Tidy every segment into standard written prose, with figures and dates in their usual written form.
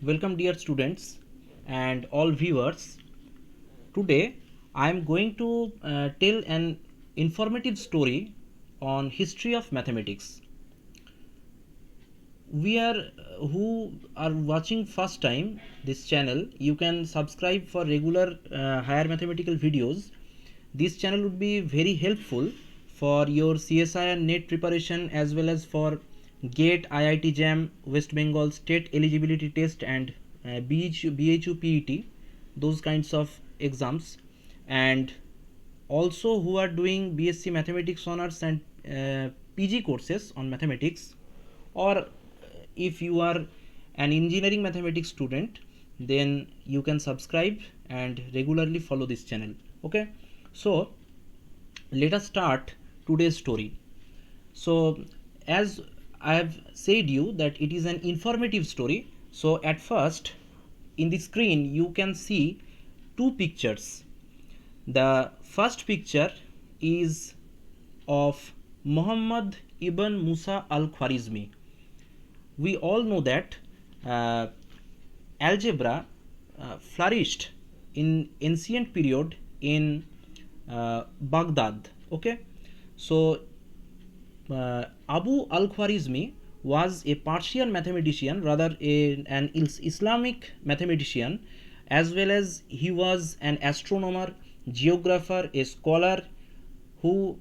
Welcome dear students and all viewers. Today I am going to tell an informative story on history of mathematics. We are who are watching first time this channel, you can subscribe for regular higher mathematical videos. This channel would be very helpful for your CSI and NET preparation as well as for GATE, IIT JAM, West Bengal State Eligibility Test and BHU PET, those kinds of exams, and also who are doing BSc Mathematics Honors and PG courses on mathematics, or if you are an engineering mathematics student, then you can subscribe and regularly follow this channel. Okay, so let us start today's story. So as I have said you that it is an informative story, so at first in the screen you can see two pictures. The first picture is of Muhammad ibn Musa al-Khwarizmi. We all know that uh, algebra flourished in ancient period in Baghdad. Okay, so Abu al-Khwarizmi was a Persian mathematician, rather an Islamic mathematician, as well as he was an astronomer, geographer, a scholar who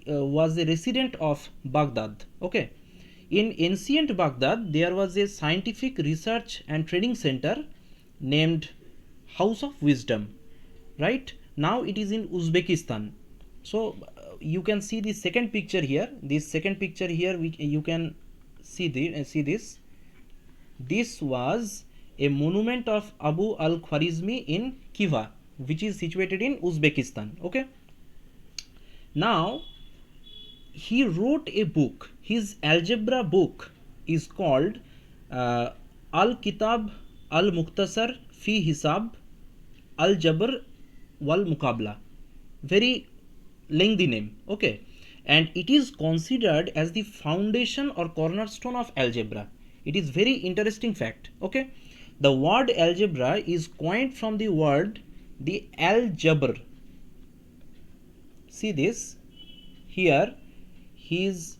was a resident of Baghdad. Okay, in ancient Baghdad there was a scientific research and training center named House of Wisdom. Right now it is in Uzbekistan. So you can see the second picture here. This second picture here, you can see see this. This was a monument of Abu al-Khwarizmi in Khiva, which is situated in Uzbekistan. Okay, now he wrote a book. His algebra book is called Al Kitab Al Mukhtasar Fi Hisab Al Jabr Wal Muqabla. Very lengthy name. Okay, and it is considered as the foundation or cornerstone of algebra. It is very interesting fact. Okay, the word algebra is coined from the word the al-jabr. See this here. His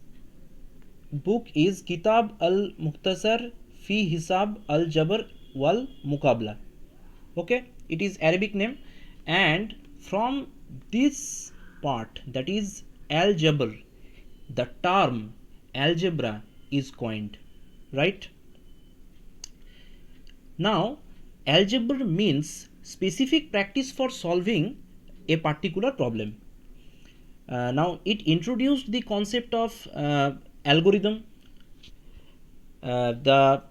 book is Kitab al Mukhtasar Fi Hisab al Jabr wal Muqabla. Okay, it is Arabic name, and from this part, that is al Jabr, the term algebra is coined. Right now, algebra means specific practice for solving a particular problem. Now it introduced the concept of algorithm. The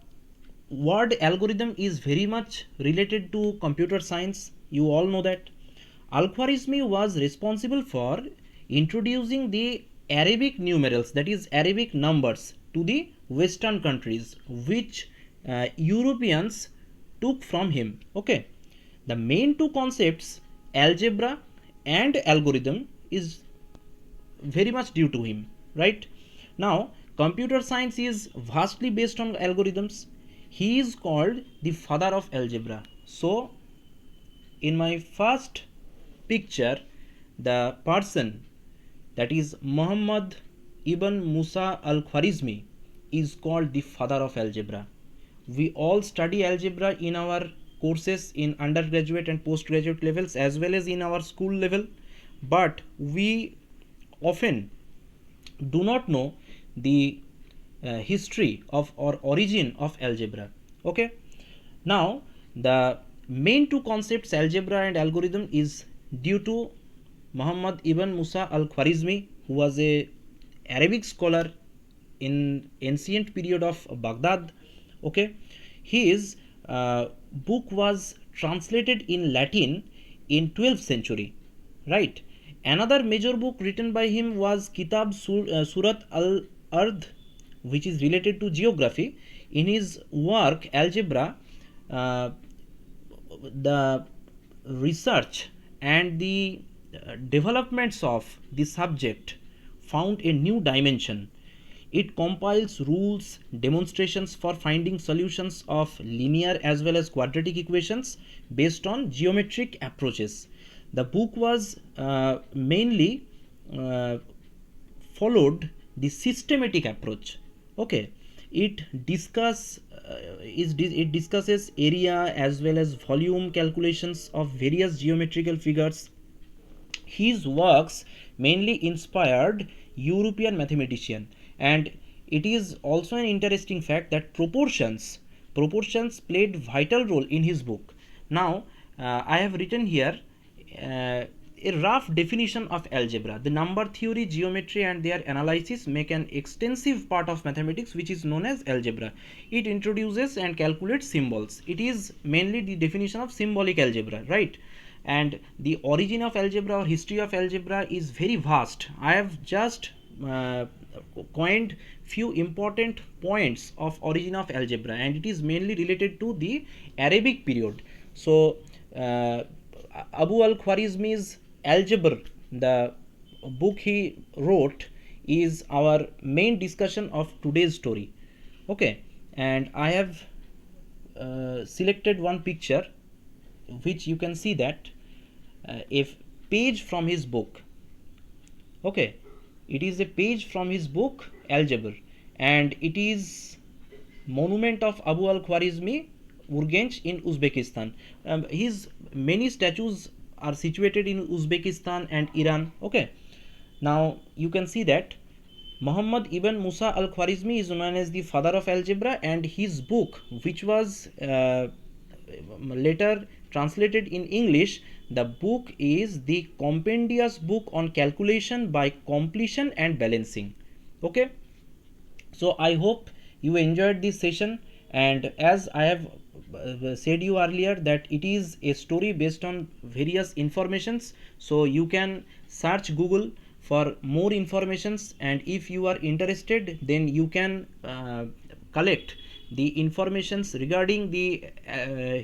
word algorithm is very much related to computer science. You all know that. Al-Khwarizmi was responsible for introducing the Arabic numerals, that is Arabic numbers, to the Western countries, which Europeans took from him. Okay, the main two concepts, algebra and algorithm, is very much due to him. Right now, computer science is vastly based on algorithms. He is called the father of algebra. So in my first picture, the person, that is Muhammad ibn Musa al-Khwarizmi, is called the father of algebra. We all study algebra in our courses in undergraduate and postgraduate levels as well as in our school level, but we often do not know the history of or origin of algebra. Okay, now the main two concepts, algebra and algorithm, is due to Muhammad ibn Musa al-Khwarizmi, who was a Arabic scholar in ancient period of Baghdad. Okay, his book was translated in Latin in 12th century. Right, another major book written by him was Kitab Surat al-Ard, which is related to geography. In his work Algebra, uh, the research and the developments of the subject found a new dimension. It compiles rules, demonstrations for finding solutions of linear as well as quadratic equations based on geometric approaches. The book was mainly uh, followed the systematic approach. Okay, it it discusses area as well as volume calculations of various geometrical figures. His works mainly inspired European mathematicians, and it is also an interesting fact that proportions played vital role in his book. Now, I have written here a rough definition of algebra. The number theory, geometry, and their analysis make an extensive part of mathematics, which is known as algebra. It introduces and calculates symbols. It is mainly the definition of symbolic algebra, right? And the origin of algebra or history of algebra is very vast. I have just coined few important points of origin of algebra, and it is mainly related to the Arabic period. So Abu al-Khwarizmi's Algebra, the book he wrote, is our main discussion of today's story. Okay, and I have selected one picture which you can see that a page from his book. Okay, it is a page from his book Algebra, and it is monument of Abu al-Khwarizmi, Urgench in Uzbekistan. His many statues are situated in Uzbekistan and Iran. Okay, now you can see that Muhammad ibn Musa al-Khwarizmi is known as the father of algebra, and his book, which was later translated in English, the book is the compendious book on calculation by completion and balancing. Okay, so I hope you enjoyed this session, and as I have said you earlier that it is a story based on various informations, so you can search Google for more informations, and if you are interested then you can collect the informations regarding the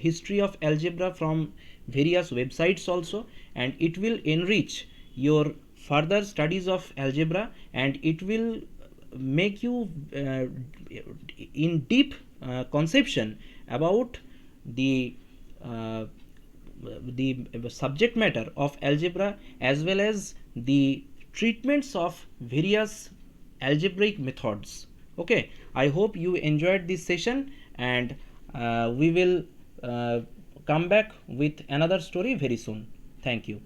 history of algebra from various websites also, and it will enrich your further studies of algebra, and it will make you in deep conception about the uh, the subject matter of algebra as well as the treatments of various algebraic methods. Okay, I hope you enjoyed this session, and we will come back with another story very soon. Thank you.